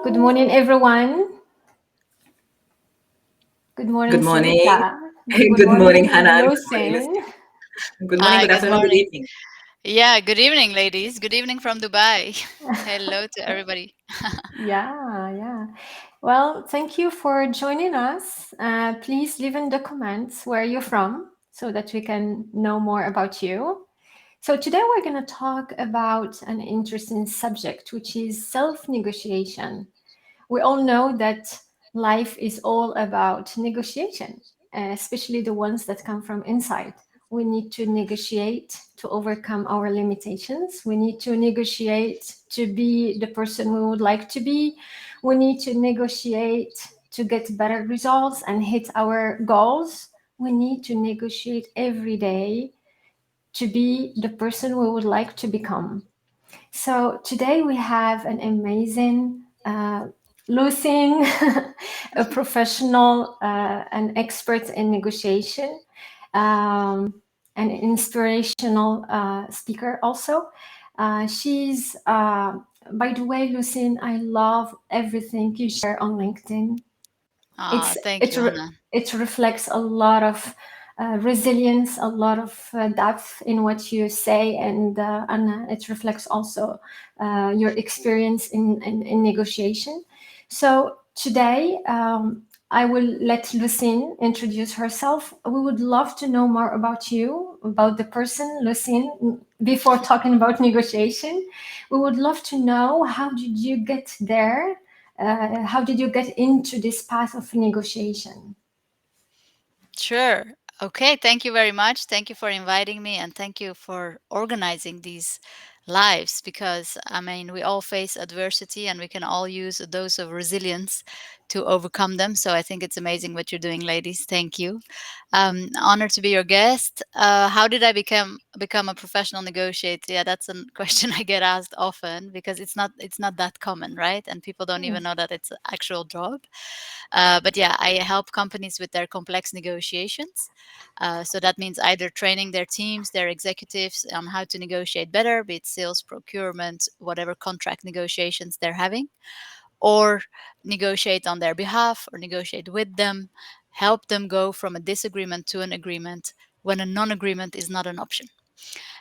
Good morning, everyone. Good morning, Good morning. Savita. Good Good morning, morning, Hannah. Good morning, Lousin. Lucy. Good morning, Hi, good good afternoon, good morning. evening. Yeah, good evening, ladies. Good evening from Dubai. Hello to everybody. Yeah. Well, thank you for joining us. Please leave in the comments where you're from so that we can know more about you. So, today we're going to talk about an interesting subject, which is self negotiation. We all know that life is all about negotiation, especially the ones that come from inside. We need to negotiate to overcome our limitations. We need to negotiate to be the person we would like to be. We need to negotiate to get better results and hit our goals. We need to negotiate every day to be the person we would like to become. So today we have an amazing Lousin, a professional, an expert in negotiation, an inspirational speaker also. She's, by the way, Lousin, I love everything you share on LinkedIn. Ah, It's thank it you, re- Hannah. it reflects a lot of resilience, a lot of depth in what you say, and it reflects also your experience in negotiation. So today, I will let Lucine introduce herself. We would love to know more about you, about the person, Lucine, before talking about negotiation. We would love to know, how did you get there? How did you get into this path of negotiation? Sure. Okay, thank you very much. Thank you for inviting me and thank you for organizing these lives because I mean, we all face adversity and we can all use a dose of resilience to overcome them. So I think it's amazing what you're doing, ladies. Thank you. Honored to be your guest. How did I become a professional negotiator? Yeah, that's a question I get asked often because it's not that common, right? And people don't even Yes. know that it's an actual job. But yeah, I help companies with their complex negotiations. So that means either training their teams, their executives on how to negotiate better, be it sales, procurement, whatever contract negotiations they're having, or negotiate on their behalf or negotiate with them, help them go from a disagreement to an agreement when a non agreement is not an option.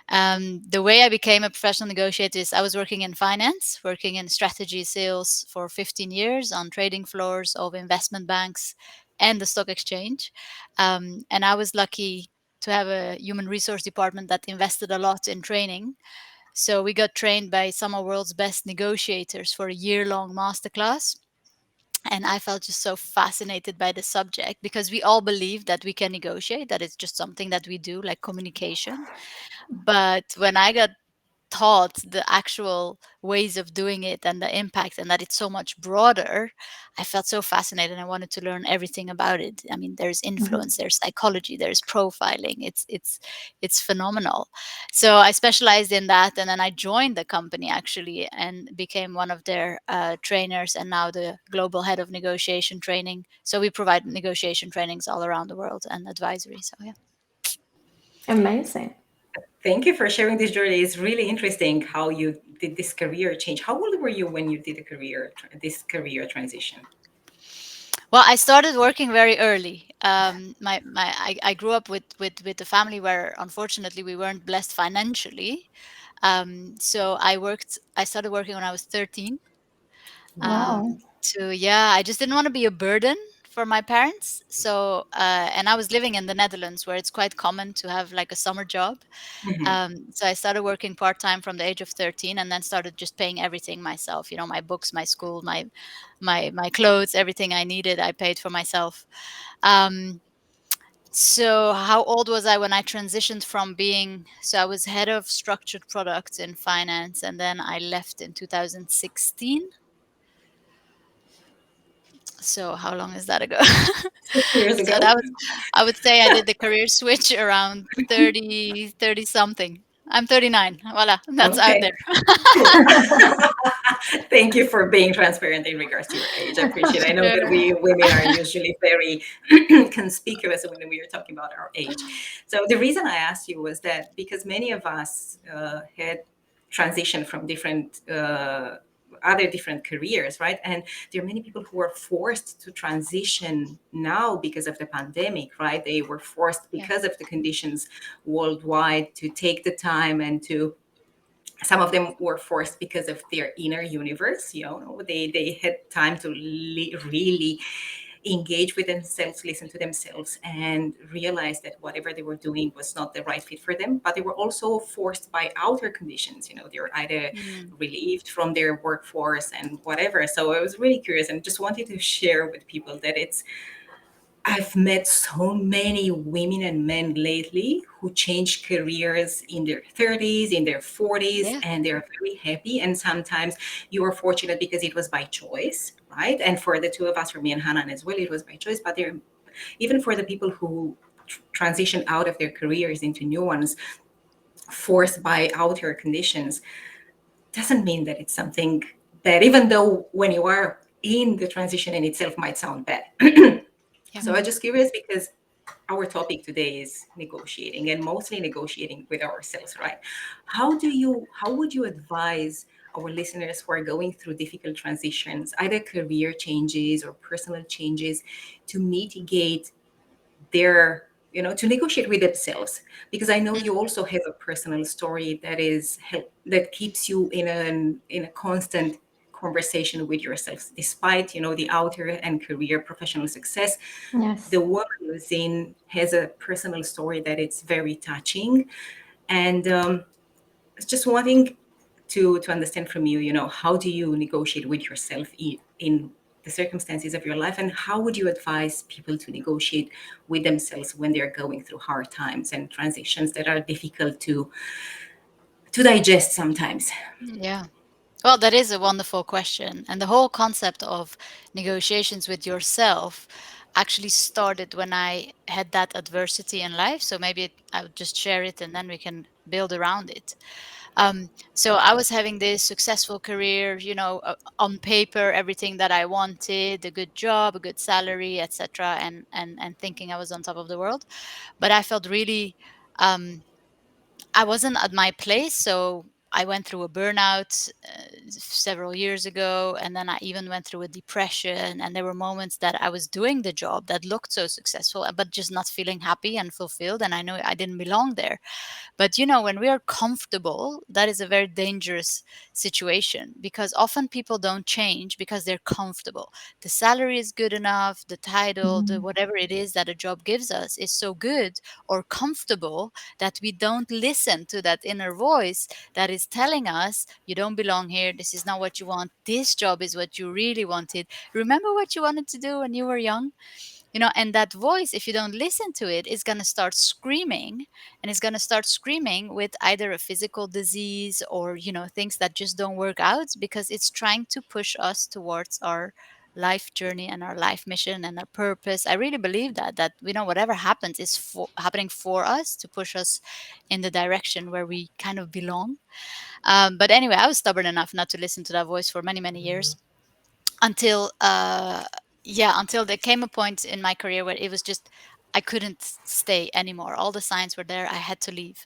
The way I became a professional negotiator is I was working in finance, working in strategy sales for 15 years on trading floors of investment banks and the stock exchange. And I was lucky to have a human resource department that invested a lot in training. So we got trained by some of the world's best negotiators for a year-long masterclass. And I felt just so fascinated by the subject because we all believe that we can negotiate, that it's just something that we do, like communication. But when I got taught the actual ways of doing it and the impact and that it's so much broader, I felt so fascinated. I wanted to learn everything about it. I mean, there's Mhm. influence, there's psychology, there's profiling. It's phenomenal. So I specialized in that, and then I joined the company actually and became one of their trainers, and now the global head of negotiation training. So we provide negotiation trainings all around the world and advisory. So yeah. Amazing. Thank you for sharing this journey. It's really interesting how you did this career change. How old were you when you did this career transition? Well, I started working very early. I grew up with a family where unfortunately we weren't blessed financially. So I started working when I was 13. Wow. Yeah, I just didn't want to be a burden for my parents. So and I was living in the Netherlands where it's quite common to have like a summer job. Mhm. So I started working part time from the age of 13, and then started just paying everything myself. You know, my books, my school, my clothes, everything I needed, I paid for myself. Um, so how old was I when I transitioned from being? So I was head of structured products in finance, and then I left in 2016. So how long is that ago? 6 years So ago. that was, I would say I did the career switch around 30 something. I'm 39. Voila, that's out Okay. there. Thank you for being transparent in regards to your age. I appreciate it. I know that Sure. we women are usually very conspicuous when we are talking about our age. So the reason I asked you was that because many of us had transitioned from different other different careers, right? And there are many people who are forced to transition now because of the pandemic, right? They were forced Yeah. because of the conditions worldwide to take the time and to, some of them were forced because of their inner universe, they had time to really engage with themselves, listen to themselves, and realize that whatever they were doing was not the right fit for them. But they were also forced by outer conditions. They were either Mm. relieved from their workforce and whatever. So I was really curious and just wanted to share with people that I've met so many women and men lately who change careers in their 30s, in their 40s, Yeah. and they're very happy. And sometimes you are fortunate because it was by choice, right? And for the two of us, for me and Hanan as well, it was by choice. But there, even for the people who transition out of their careers into new ones, forced by outer conditions, doesn't mean that it's something bad, even though when you are in the transition in itself might sound bad. Yeah. So I'm just curious because our topic today is negotiating and mostly negotiating with ourselves, right? How would you advise our listeners who are going through difficult transitions, either career changes or personal changes, to mitigate their, to negotiate with themselves? Because I know you Mm. also have a personal story that is help that keeps you in a constant conversation with yourself, despite the outer and career professional success. The Yes. woman Lousin has a personal story that it's very touching, and just wanting to understand from you, how do you negotiate with yourself in the circumstances of your life, and how would you advise people to negotiate with themselves when they're going through hard times and transitions that are difficult to digest sometimes? Yeah. Well, that is a wonderful question. And the whole concept of negotiations with yourself actually started when I had that adversity in life. So maybe I would just share it and then we can build around it. So I was having this successful career, on paper, everything that I wanted, a good job, a good salary, etc., and thinking I was on top of the world. But I felt really um, I wasn't at my place, so I went through a burnout several years ago, and then I even went through a depression. And there were moments that I was doing the job that looked so successful, but just not feeling happy and fulfilled. And I know I didn't belong there. But when we are comfortable, that is a very dangerous situation because often people don't change because they're comfortable. The salary is good enough, the title, the Mm. whatever it is that a job gives us is so good or comfortable that we don't listen to that inner voice that is telling us, you don't belong here, this is not what you want, this job is what you really wanted. Remember what you wanted to do when you were young? And that voice, if you don't listen to it, is going to start screaming, and it's going to start screaming with either a physical disease or things that just don't work out because it's trying to push us towards our life journey and our life mission and our purpose. I really believe that whatever happens is happening for us to push us in the direction where we kind of belong. But anyway, I was stubborn enough not to listen to that voice for many, many years until until there came a point in my career where it was just I couldn't stay anymore. All the signs were there, I had to leave.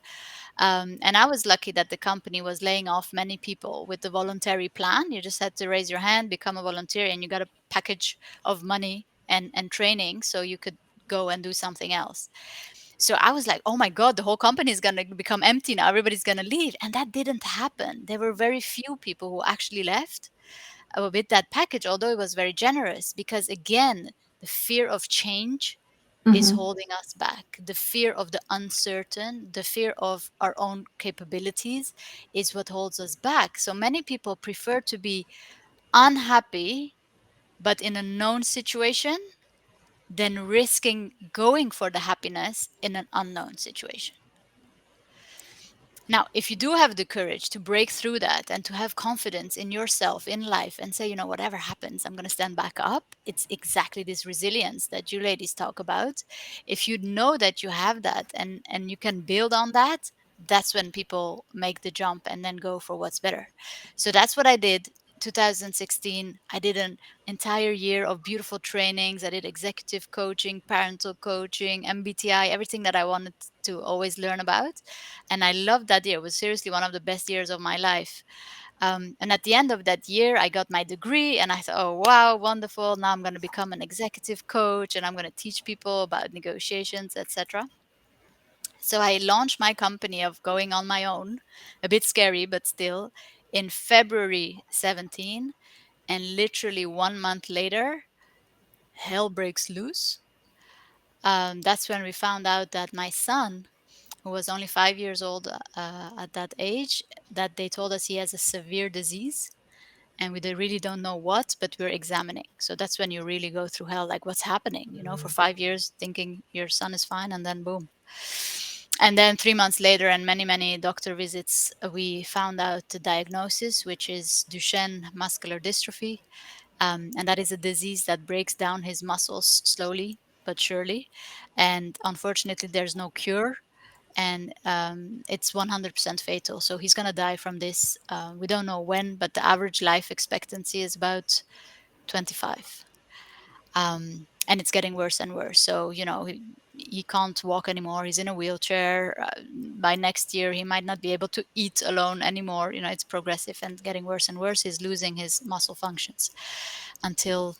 And I was lucky that the company was laying off many people with the voluntary plan. You just had to raise your hand, become a volunteer, and you got a package of money and training so you could go and do something else. So I was like, oh my God, the whole company is going to become empty now. Everybody's going to leave. And that didn't happen. There were very few people who actually left with that package, although it was very generous, because again, the fear of change is Mm-hmm. holding us back. The fear of the uncertain, the fear of our own capabilities is what holds us back. So many people prefer to be unhappy, but in a known situation, than risking going for the happiness in an unknown situation. Now, if you do have the courage to break through that and to have confidence in yourself, in life, and say, whatever happens, I'm going to stand back up, it's exactly this resilience that you ladies talk about. If you know that you have that and you can build on that, that's when people make the jump and then go for what's better. So that's what I did. 2016, I did an entire year of beautiful trainings. I did executive coaching, parental coaching, MBTI, everything that I wanted to always learn about, and I loved that year. It was seriously one of the best years of my life. And at the end of that year, I got my degree, and I thought, oh, wow, wonderful. Now I'm going to become an executive coach, and I'm going to teach people about negotiations, etc. So I launched my company of going on my own, a bit scary, but still, in February 17. And literally 1 month later, hell breaks loose. That's when we found out that my son, who was only 5 years old at that age, that they told us he has a severe disease, and we really don't know what, but we're examining. So that's when you really go through hell, like what's happening, for 5 years thinking your son is fine, and then boom. And then 3 months later, and many, many doctor visits, we found out the diagnosis, which is Duchenne muscular dystrophy. And that is a disease that breaks down his muscles slowly but surely. And unfortunately, there's no cure, and it's 100% fatal. So he's going to die from this. We don't know when, but the average life expectancy is about 25. And it's getting worse and worse. So, he can't walk anymore. He's in a wheelchair. By next year, he might not be able to eat alone anymore. It's progressive and getting worse and worse. He's losing his muscle functions until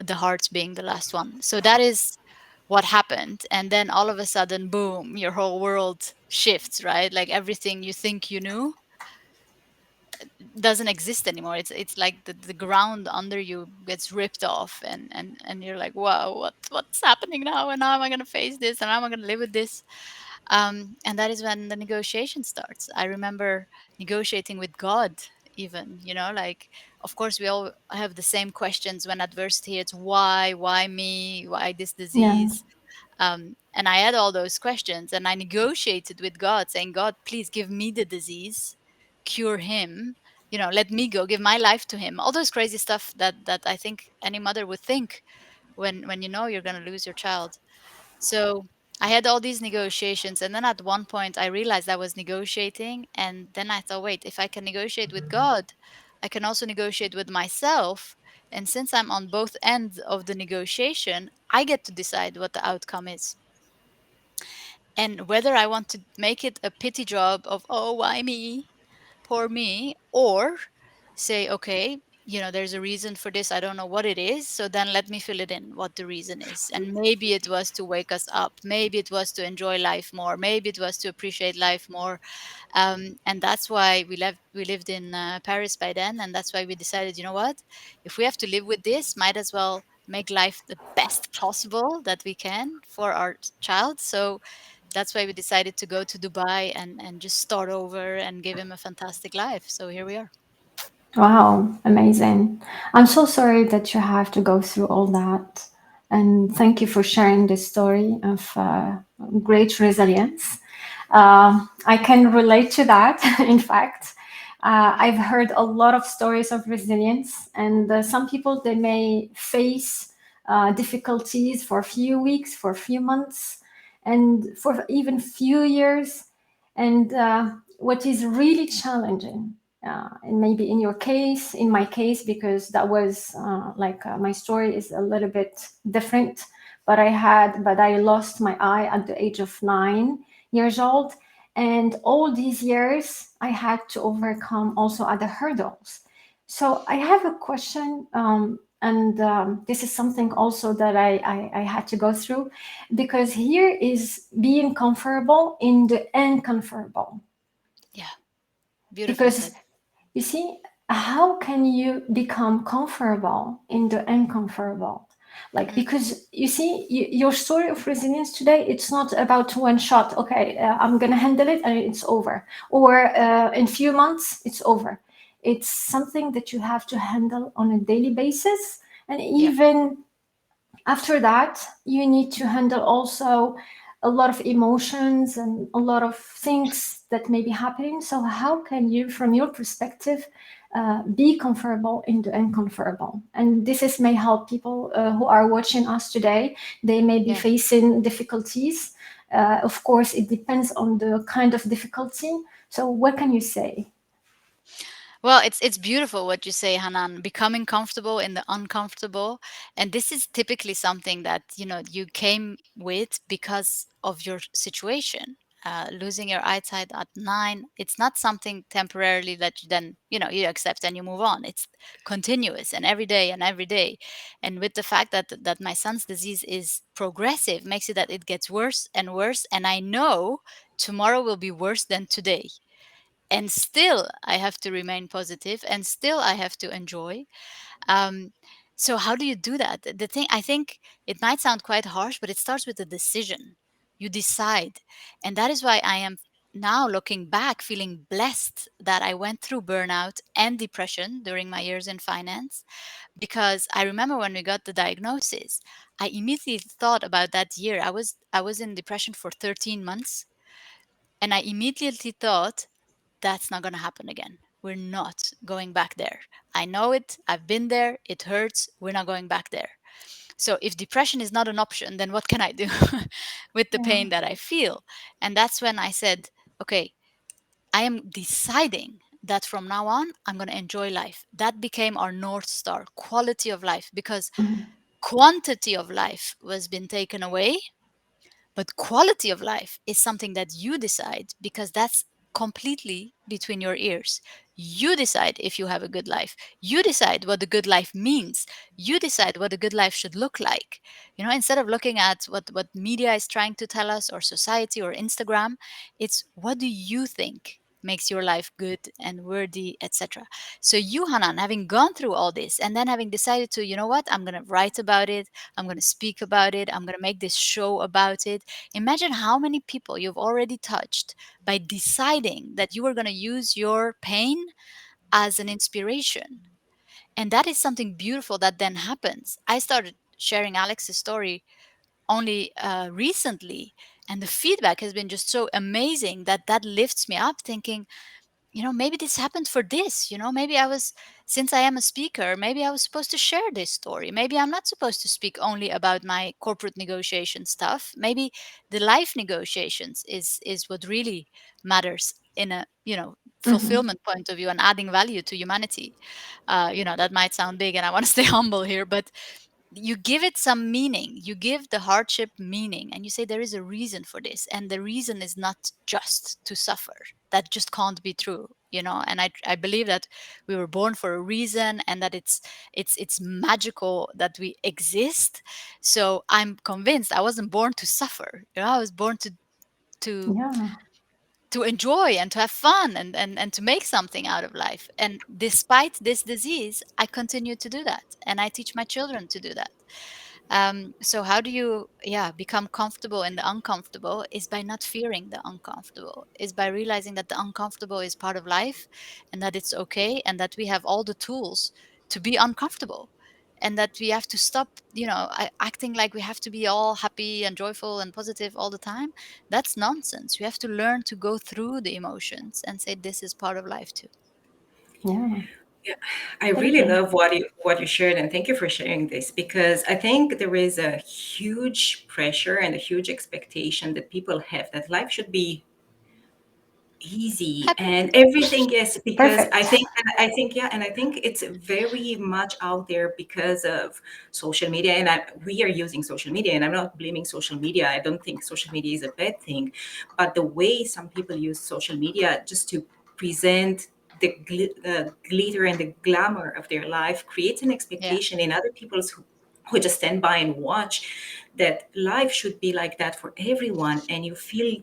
the heart being the last one. So that is what happened. And then all of a sudden, boom, your whole world shifts, right? Like everything you think you knew doesn't exist anymore. It's like the ground under you gets ripped off, and you're like, wow, what's happening now? And how am I gonna face this? And how am I gonna live with this? And that is when the negotiation starts. I remember negotiating with God, even, like, of course, we all have the same questions when adversity hits. Why me? Why this Yeah. disease? And I had all those questions, and I negotiated with God, saying, God, please give me the disease, cure him, let me go, give my life to him. All those crazy stuff that I think any mother would think when you're going to lose your child. So I had all these negotiations, and then at one point I realized I was negotiating, and then I thought, wait, if I can negotiate with God, I can also negotiate with myself. And since I'm on both ends of the negotiation, I get to decide what the outcome is. And whether I want to make it a pity job of, oh, why me? Poor me, or say, okay, there's a reason for this. I don't know what it is. So then let me fill it in what the reason is. And maybe it was to wake us up. Maybe it was to enjoy life more. Maybe it was to appreciate life more. And that's why we lived in Paris by then. And that's why we decided, you know what? If we have to live with this, might as well make life the best possible that we can for our child. So that's why we decided to go to Dubai and just start over and give him a fantastic life. So here we are. Wow, amazing. I'm so sorry that you have to go through all that. And thank you for sharing this story of great resilience. I can relate to that. In fact, I've heard a lot of stories of resilience, and some people they may face difficulties for a few weeks, for a few months, and for even few years. And what is really challenging, and maybe in your case, in my case, because that was my story is a little bit different. But I lost my eye at the age of 9 years old, and all these years I had to overcome also other hurdles. So I have a question, and this is something also that I had to go through, because here is being comfortable in the uncomfortable. Yeah, beautifully Because said. you see, how can you become comfortable in the uncomfortable? Like, Mm, because you see, your story of resilience today, it's not about one shot. Okay, I'm gonna handle it and it's over. Or in few months, it's over. It's something that you have to handle on a daily basis, and yeah. even after that you need to handle also a lot of emotions and a lot of things that may be happening. So how can you, from your perspective, be comfortable in the uncomfortable? And this is may help people who are watching us today. They may be Yeah. facing difficulties. Of course it depends on the kind of difficulty. So what can you say? Well, it's beautiful what you say, Hanan, becoming comfortable in the uncomfortable. And this is typically something that, you came with because of your situation. losing your eyesight at 9, it's not something temporarily that you then, you accept and you move on. It's continuous and every day and every day. And with the fact that my son's disease is progressive, makes it that it gets worse and worse. And I know tomorrow will be worse than today. And still I have to remain positive and still I have to enjoy. um, so how do you do that? The thing, I think it might sound quite harsh, but it starts with a decision. You decide. And that is why I am now looking back feeling blessed that I went through burnout and depression during my years in finance, because I remember when we got the diagnosis, I immediately thought about that year. I was in depression for 13 months, and I immediately thought, that's not going to happen again. We're not going back there. I know it. I've been there. It hurts. We're not going back there. So if depression is not an option, then what can I do with the Yeah. pain that I feel? And that's when I said, okay, I am deciding that from now on, I'm going to enjoy life. That became our North Star, quality of life, because Mhm. quantity of life was been taken away, but quality of life is something that you decide, because that's completely between your ears. You decide if you have a good life. You decide what a good life means. You decide what a good life should look like. Instead of looking at what media is trying to tell us, or society, or Instagram, it's what do you think makes your life good and worthy, etc. So you, Hanan, having gone through all this and then having decided to, you know what, I'm going to write about it, I'm going to speak about it, I'm going to make this show about it. Imagine how many people you've already touched by deciding that you are going to use your pain as an inspiration. And that is something beautiful that then happens. I started sharing Alex's story only recently, and the feedback has been just so amazing that that lifts me up, thinking, maybe this happened for this. Maybe I was, since I am a speaker, maybe I was supposed to share this story. Maybe I'm not supposed to speak only about my corporate negotiation stuff. Maybe the life negotiations is what really matters in a, Mhm. fulfillment point of view and adding value to humanity. That might sound big and I want to stay humble here, but you give it some meaning. You give the hardship meaning, and you say there is a reason for this, and the reason is not just to suffer. That just can't be true. And I believe that we were born for a reason, and that it's magical that we exist. So I'm convinced I wasn't born to suffer. I was born to Yeah. to enjoy and to have fun, and to make something out of life. And despite this disease, I continue to do that, and I teach my children to do that. So how do you, become comfortable in the uncomfortable? Is by not fearing the uncomfortable, is by realizing that the uncomfortable is part of life, and that it's okay, and that we have all the tools to be uncomfortable, and that we have to stop, acting like we have to be all happy and joyful and positive all the time. That's nonsense. We have to learn to go through the emotions and say this is part of life too. Yeah. Yeah, I Thank really you. love what you shared, and thank you for sharing this, because I think there is a huge pressure and a huge expectation that people have that life should be easy Happy. and everything. Yes, because I Perfect. think, yeah, and I think it's very much out there because of social media, and we are using social media, and I'm not blaming social media. I don't think social media is a bad thing, but the way some people use social media just to present the glitter and the glamour of their life creates an Yeah. expectation in other people's who just stand by and watch, that life should be like that for everyone, and you feel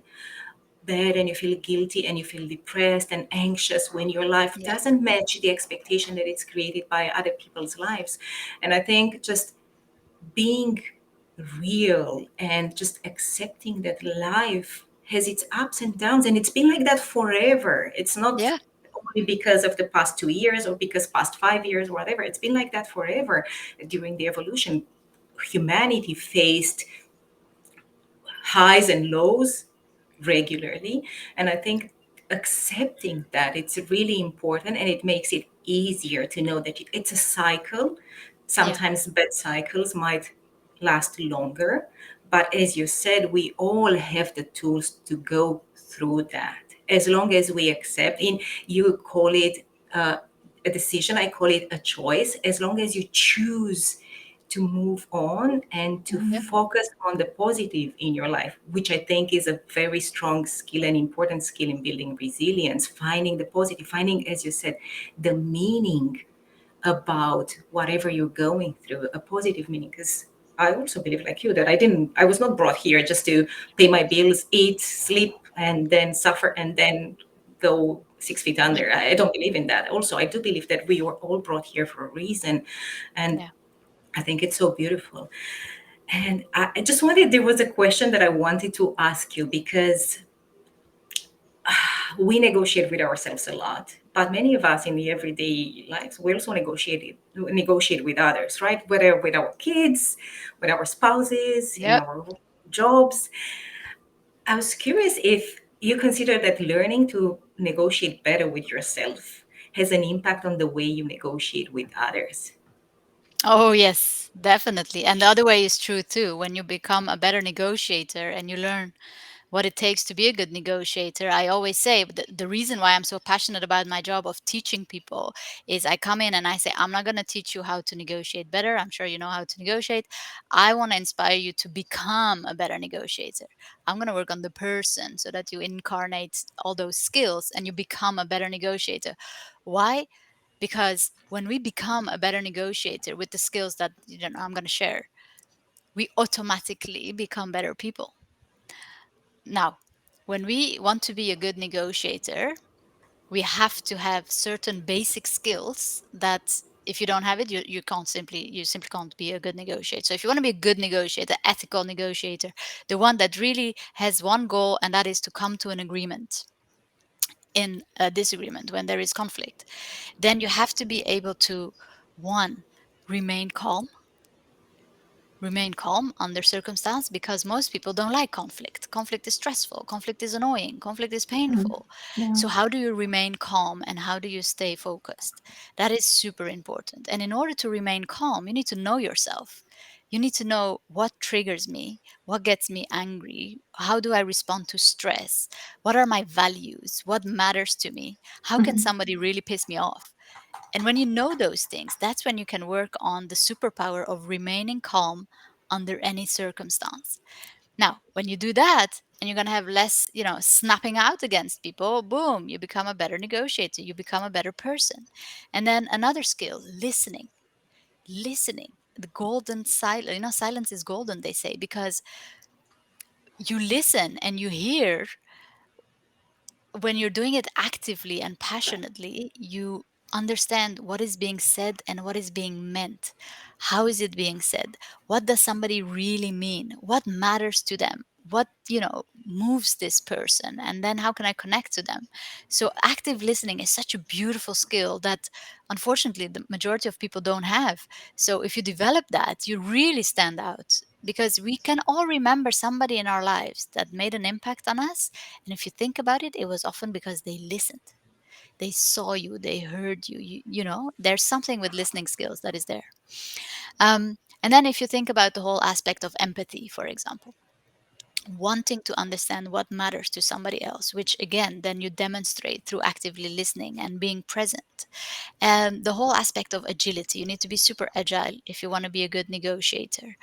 bad and you feel guilty and you feel depressed and anxious when your life Yeah. doesn't match the expectation that it's created by other people's lives. And I think just being real and just accepting that life has its ups and downs, and it's been like that forever. It's not Yeah. only because of the past 2 years or because past 5 years or whatever. It's been like that forever. During the evolution, humanity faced highs and lows regularly. And I think accepting that it's really important, and it makes it easier to know that it's a cycle. Yeah. Sometimes bad cycles might last longer, but as you said, we all have the tools to go through that as long as we accept. In you call it a decision, I call it a choice. As long as you choose to move on and to Yeah. focus on the positive in your life, which I think is a very strong skill and important skill in building resilience. Finding the positive, finding, as you said, the meaning about whatever you're going through, a positive meaning. Because I also believe, like you, that I was not brought here just to pay my bills, eat, sleep, and then suffer, and then go 6 feet Yeah. under. I don't believe in that. Also, I do believe that we were all brought here for a reason. And Yeah. I think it's so beautiful. And I just wanted, there was a question that I wanted to ask you because we negotiate with ourselves a lot, but many of us in the everyday lives, we also negotiate with others, right? Whether with our kids, with our spouses, in Yep. our jobs. I was curious if you consider that learning to negotiate better with yourself has an impact on the way you negotiate with others. Oh, yes, definitely. And the other way is true too. When you become a better negotiator and you learn what it takes to be a good negotiator. I always say the reason why I'm so passionate about my job of teaching people is I come in and I say, I'm not going to teach you how to negotiate better. I'm sure you know how to negotiate. I want to inspire you to become a better negotiator. I'm going to work on the person so that you incarnate all those skills and you become a better negotiator. Why? Because when we become a better negotiator with the skills that I'm going to share, we automatically become better people. Now, when we want to be a good negotiator, we have to have certain basic skills that if you don't have it, you simply can't be a good negotiator. So if you want to be a good negotiator, ethical negotiator, the one that really has one goal, and that is to come to an agreement in a disagreement when there is conflict, then you have to be able to, one, remain calm, under circumstance, because most people don't like conflict. Conflict is stressful, conflict is annoying, conflict is Mhm. painful. Yeah. So how do you remain calm and how do you stay focused? That is super important. And in order to remain calm, you need to know yourself. You need to know what triggers me, what gets me angry, how do I respond to stress, what are my values, what matters to me, how can Mhm. somebody really piss me off. And when you know those things, that's when you can work on the superpower of remaining calm under any circumstance. Now, when you do that, and you're going to have less, snapping out against people, boom, you become a better negotiator, you become a better person. And then another skill, listening. Listening. The golden silence, silence is golden, they say, because you listen and you hear. When you're doing it actively and passionately, you understand what is being said and what is being meant. How is it being said? What does somebody really mean? What matters to them? What, moves this person? And then how can I connect to them? So active listening is such a beautiful skill that unfortunately the majority of people don't have. So if you develop that, you really stand out because we can all remember somebody in our lives that made an impact on us, and if you think about it, it was often because they listened. They saw you, they heard you. There's something with listening skills that is there. And then if you think about the whole aspect of empathy, for example, wanting to understand what matters to somebody else, which again, then you demonstrate through actively listening and being present. And the whole aspect of agility, you need to be super agile if you want to be a good negotiator.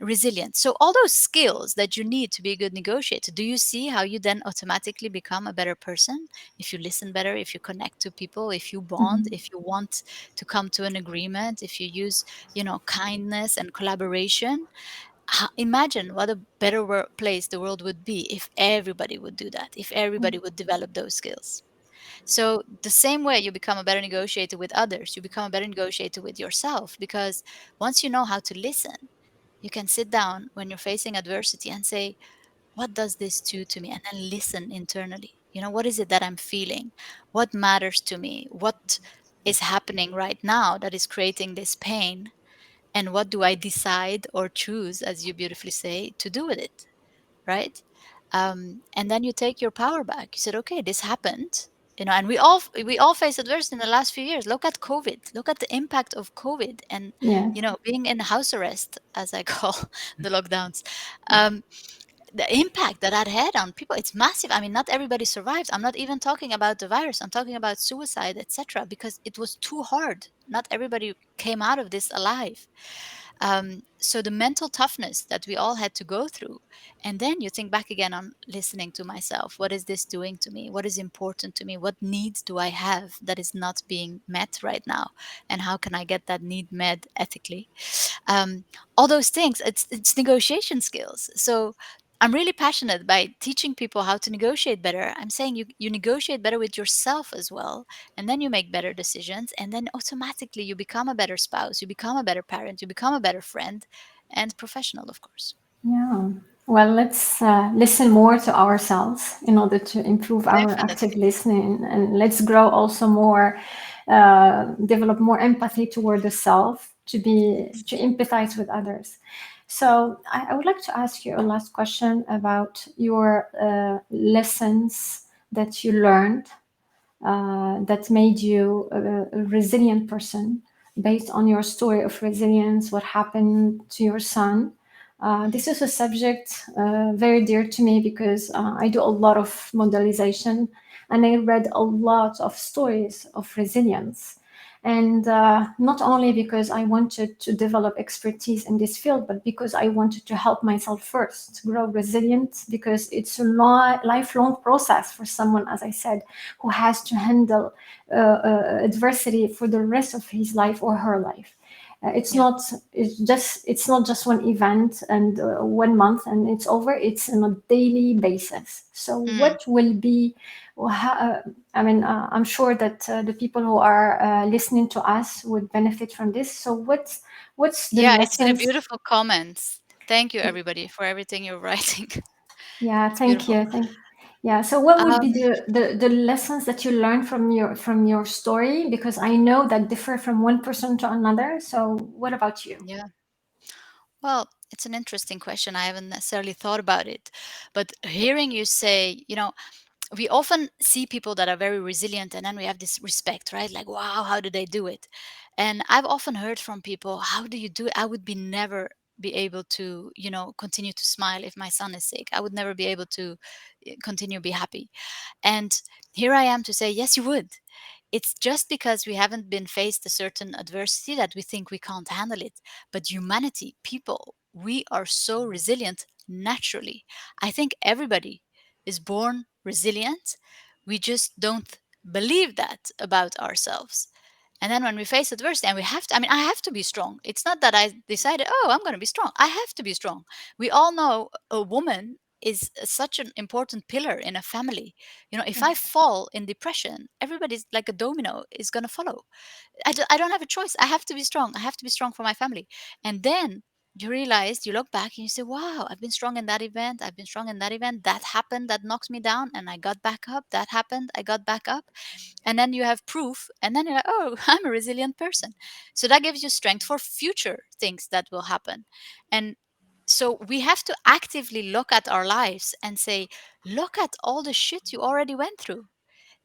Resilience. So all those skills that you need to be a good negotiator, do you see how you then automatically become a better person? If you listen better, if you connect to people, if you bond, Mhm. if you want to come to an agreement, if you use, kindness and collaboration. Imagine what a better place the world would be if everybody would do that, if everybody would develop those skills. So, the same way you become a better negotiator with others, you become a better negotiator with yourself, because once you know how to listen, you can sit down when you're facing adversity and say, what does this do to me? And then listen internally. What is it that I'm feeling? What matters to me? What is happening right now that is creating this pain? And what do I decide or choose, as you beautifully say, to do with it? Right? And then you take your power back. You said, okay, this happened. And we all face adversity in the last few years. Look at COVID. Look at the impact of COVID, and Yes. being in house arrest, as I call the lockdowns. Um, the impact that had on people, it's massive. I mean, not everybody survives. I'm not even talking about the virus. I'm talking about suicide, etc., because it was too hard. Not everybody came out of this alive. So the mental toughness that we all had to go through, and then you think back again on listening to myself. What is this doing to me? What is important to me? What needs do I have that is not being met right now? And how can I get that need met ethically? um, all those things, it's negotiation skills. So I'm really passionate by teaching people how to negotiate better. I'm saying you negotiate better with yourself as well, and then you make better decisions, and then automatically you become a better spouse, you become a better parent, you become a better friend and professional, of course. Yeah. Well, let's listen more to ourselves in order to improve our active Definitely. listening, and let's grow also more, develop more empathy toward the self, to empathize with others. So I would like to ask you a last question about your lessons that you learned that made you a resilient person based on your story of resilience, what happened to your son. This is a subject very dear to me because I do a lot of modelization and I read a lot of stories of resilience. And not only because I wanted to develop expertise in this field, but because I wanted to help myself first grow resilient, because it's a lifelong process for someone, as I said, who has to handle adversity for the rest of his life or her life. It's Yeah. not. It's not just one event and 1 month and it's over. It's on a daily basis. So Mm. what will be? I mean, I'm sure that the people who are listening to us would benefit from this. So what's the Yeah, I see the lessons? beautiful comments. Thank you everybody for everything you're writing. Yeah, It's thank beautiful. you. Yeah. So what would be um, the lessons that you learned from your story? Because I know that differ from one person to another. So what about you? yeah. Well, it's an interesting question. I haven't necessarily thought about it. But hearing you say, we often see people that are very resilient and then we have this respect, right? Like, wow, how do they do it? And I've often heard from people, how do you do it? I would be never be able to, continue to smile if my son is sick. I would never be able to continue be happy. And here I am to say, yes, you would. It's just because we haven't been faced a certain adversity that we think we can't handle it. But humanity, people, we are so resilient naturally. I think everybody is born resilient. We just don't believe that about ourselves. And then when we face adversity, and we have to, I mean, I have to be strong. It's not that I decided, oh, I'm going to be strong. I have to be strong. We all know a woman is such an important pillar in a family. If I fall in depression, everybody's like a domino is going to follow. I don't have a choice. I have to be strong. I have to be strong for my family. And then you realize, you look back and you say, wow, I've been strong in that event. I've been strong in that event. That happened. That knocked me down and I got back up. That happened. I got back up. And then you have proof. And then you're like, oh, I'm a resilient person. So that gives you strength for future things that will happen. And so we have to actively look at our lives and say, look at all the shit you already went through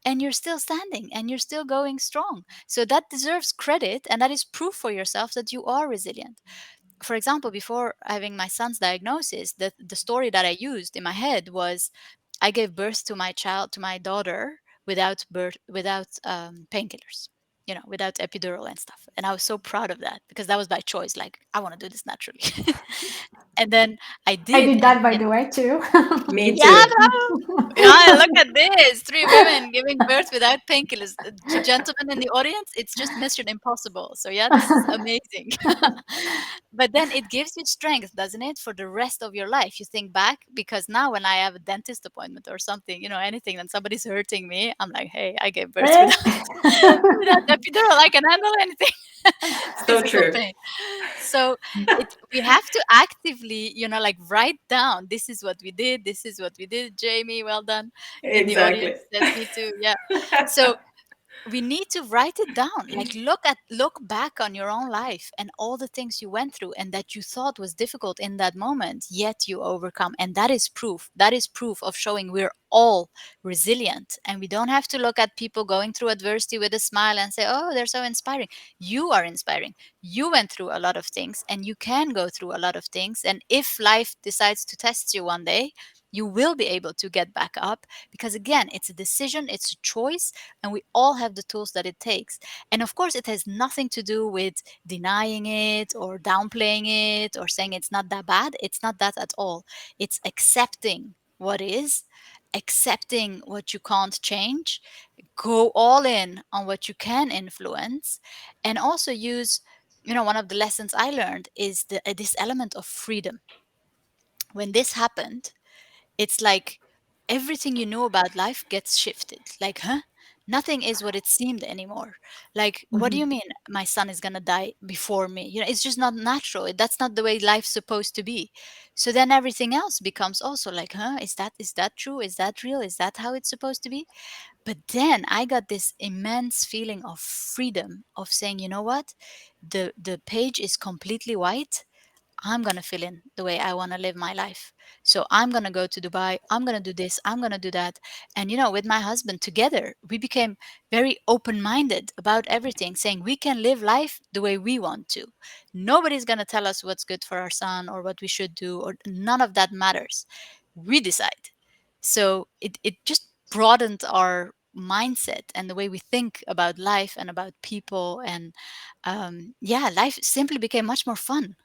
and you're still standing and you're still going strong. So that deserves credit and that is proof for yourself that you are resilient. For example, before having my son's diagnosis, the story that I used in my head was I gave birth to my child, to my daughter, without painkillers, without epidural and stuff. And I was so proud of that because that was by choice. Like, I want to do this naturally. And then I I did. did that, by the way, too. Me Yeah, too. bro. Yeah, look at this. Three women giving birth without painkillers. To gentlemen in the audience, it's just Mission Impossible. So yeah, this is amazing. But then it gives you strength, doesn't it, for the rest of your life? You think back, because now when I have a dentist appointment or something, anything, and somebody's hurting me, I'm like, hey, I gave birth Eh? without epidural. I can handle anything. So Physical true. pain. So we have to actively, like, write down, this is what we did, this is what we did. Jamie, well done. In the Exactly. audience says me too. Yeah. So we need to write it down, like look back on your own life and all the things you went through and that you thought was difficult in that moment, yet you overcome. And that is proof of showing we're all resilient. And we don't have to look at people going through adversity with a smile and say, oh, they're so inspiring. You are inspiring. You went through a lot of things and you can go through a lot of things. And if life decides to test you one day, you will be able to get back up, because again, it's a decision, it's a choice, and we all have the tools that it takes. And of course, it has nothing to do with denying it or downplaying it or saying it's not that bad. It's not that at all. It's accepting what is, accepting what you can't change, go all in on what you can influence, and also use, one of the lessons I learned is this element of freedom. When this happened, it's like everything you know about life gets shifted. Like, huh? Nothing is what it seemed anymore. Like, what do Mhm. you mean my son is gonna die before me? It's just not natural. That's not the way life's supposed to be. So then everything else becomes also like, huh? Is that true? Is that real? Is that how it's supposed to be? But then I got this immense feeling of freedom of saying, you know what? The page is completely white. I'm going to fill in the way I want to live my life. So I'm going to go to Dubai. I'm going to do this. I'm going to do that. And, with my husband together, we became very open minded about everything, saying we can live life the way we want to. Nobody's going to tell us what's good for our son or what we should do, or none of that matters. We decide. So it just broadened our mindset and the way we think about life and about people. And yeah, life simply became much more fun.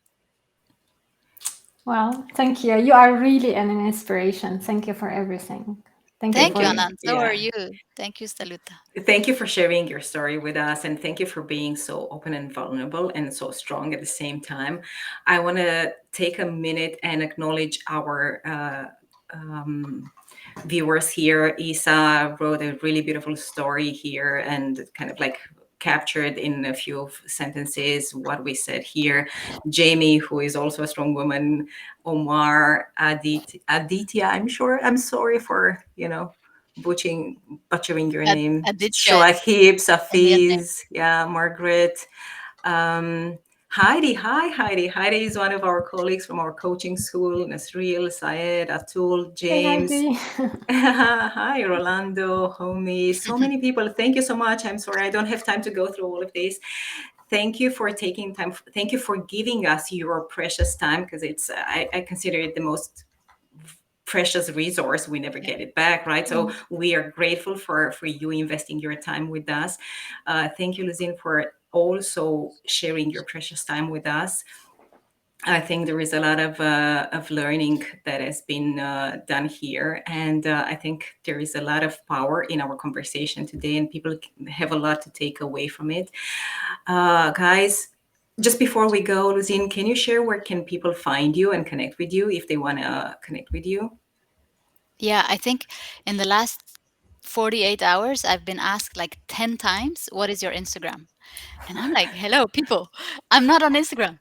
Well, thank you. You are really an inspiration. Thank you for everything. Thank you Thank Thank you, for you. Anand. So are Yeah. you. Thank you, Saluta. Thank you for sharing your story with us, and thank you for being so open and vulnerable and so strong at the same time. I want to take a minute and acknowledge our viewers here. Isa wrote a really beautiful story here and kind of like captured in a few sentences what we said here. Jamie, who is also a strong woman, Omar, Aditya, I'm sure. I'm sorry for, butchering your name. Aditya is Shoaib, Indian name. Safiz, yeah, Margaret. Um, Heidi, hi Heidi. Heidi is one of our colleagues from our coaching school. Nasril, Syed, Atul, Hey, James. Heidi. Hi, Rolando, homie. So many people. Thank you so much. I'm sorry I don't have time to go through all of this. Thank you for taking time. Thank you for giving us your precious time, because I consider it the most precious resource. We never Yeah. get it back, right? So Mm. we are grateful for you investing your time with us. Thank you, Lousin, for also sharing your precious time with us. I think there is a lot of learning that has been done here, and I think there is a lot of power in our conversation today, and people have a lot to take away from it. Guys, just before we go, Luzine, can you share where can people find you and connect with you if they want to connect with you? Yeah, I think in the last 48 hours, I've been asked like 10 times, what is your Instagram? And I'm like, hello, people, I'm not on Instagram.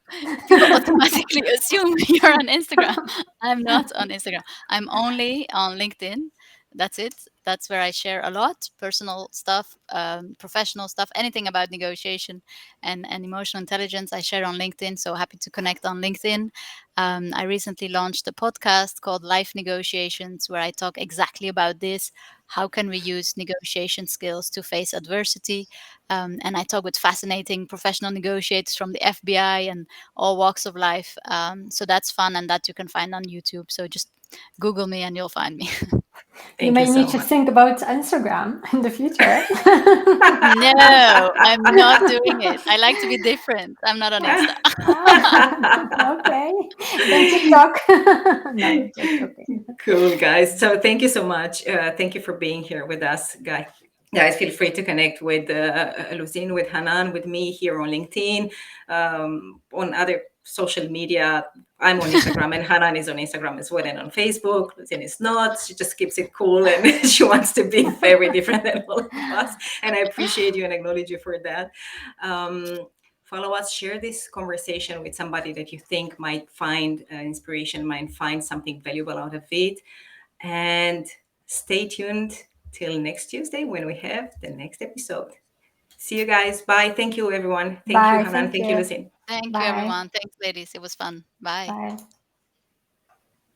People automatically assume you're on Instagram. I'm not on Instagram. I'm only on LinkedIn. That's it. That's where I share a lot personal stuff, professional stuff, anything about negotiation and emotional intelligence. I share on LinkedIn. So happy to connect on LinkedIn. I recently launched a podcast called Life Negotiations, where I talk exactly about this. How can we use negotiation skills to face adversity? And I talk with fascinating professional negotiators from the FBI and all walks of life. So that's fun, and that you can find on YouTube. So just Google me and you'll find me. You Thank you may need so to much. think about Instagram in the future. No, I'm not doing it. I like to be different. I'm not on Insta. Okay. Then TikTok. No, just joking. Cool, guys. So thank you so much. Thank you for being here with us, guys. Feel free to connect with Lucine, with Hanan, with me here on LinkedIn, on other social media. I'm on Instagram, and Hanan is on Instagram as well, and on Facebook. Lucine is not. She just keeps it cool, and she wants to be very different than all of us. And I appreciate you and acknowledge you for that. Um, Follow us, share this conversation with somebody that you think might find inspiration, might find something valuable out of it. And stay tuned till next Tuesday when we have the next episode. See you guys. Bye. Thank you, everyone. Thank you, Bye. Hanan. Thank Thank you, you. Lucine. Thank you, Bye. everyone. Thanks, ladies. It was fun. Bye. Bye.